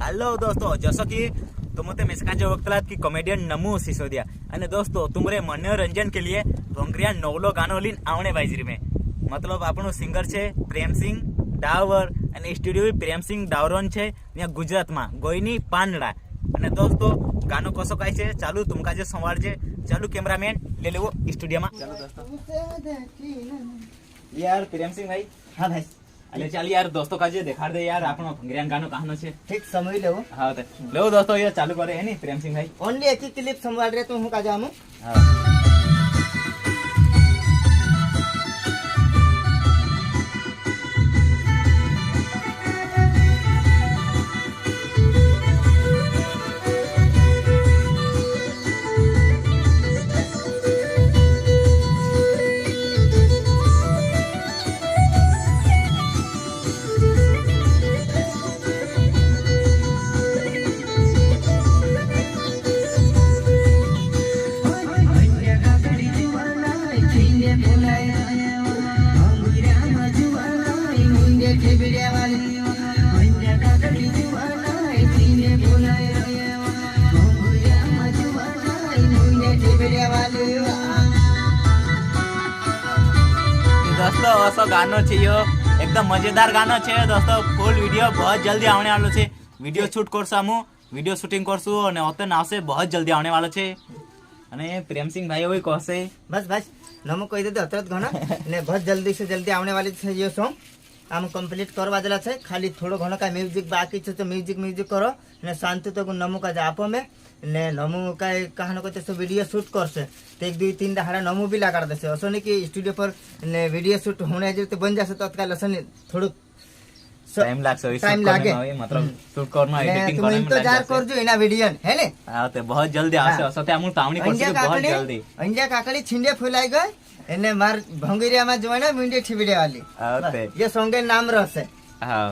Hello दोस्तों, जसो कि तुमते मेसकांचे वक्तलात की कॉमेडियन नमू सिसोदिया અને દોસ્તો तुमरे मनोरंजन के लिए ભોંગરિયા નવલો ગાનો લઈને આવણે બાજરી में मतलब આપણો સિંગર છે પ્રેમસિંહ ડાવર અને સ્ટુડિયો પ્રેમસિંહ ડાવરોન છે ત્યાં ગુજરાતમાં ગોઈની પાંદડા અને દોસ્તો ગાનો કસો કાય છે ચાલુ तुमका जे संवाद છે ચાલુ कैमरामैन ले लेवो स्टूडियो में। चलो दोस्तों यार प्रेमसिंह भाई। हाँ भाई अरे चल यार दोस्तों का जे दिखा दे यार आपनो भंगरिया गानो कहानो छे। ठीक समझ लो। हाँ तो लो दोस्तों ये चालू करे है नी प्रेमसिंह भाई। ओनली एक ही क्लिप संभाल रहे तो हूँ का जामू। हाँ दोस्तों ऐसा गानो छे यो एकदम मजेदार गानो छे दोस्तों। फुल वीडियो बहुत जल्दी आने वालो छे। वीडियो शूट करसु हम वीडियो शूटिंग करसु અને ઓતે આવશે बहुत जल्दी आने वालो छे। અને प्रेमसिंह भाई वही कहसे बस बस नमो कह दे अतरत घणो ने बहुत जल्दी से जल्दी आने वाली छे ये सॉन्ग हम कंप्लीट करवा देला छे। खाली थोड़ो घणो का म्यूजिक बाकी छे तो म्यूजिक करो ने शांति तो नमो का जापो में ने नमो का कहानो को तो वीडियो शूट करसे तो 1 2 3 दहाड़ा नमो भी लगा देसे। असो नहीं कि स्टूडियो पर ने वीडियो शूट होने जे तो बन जासे तत्काल असो नहीं थोड़ो टाइम लागसे टाइम लागे मतलब शूट करना एडिटिंग करना में इंतजार करजो एना वीडियो है ने। हां तो बहुत जल्दी आवશે असते हम तावणी करसे बहुत जल्दी। अंजा काकड़ी छिंडे फुलाई गए एने मार भंगरिया में जोना मुंडे ठिबड़े वाली। हां ये सॉन्ग के नाम रहसे। हां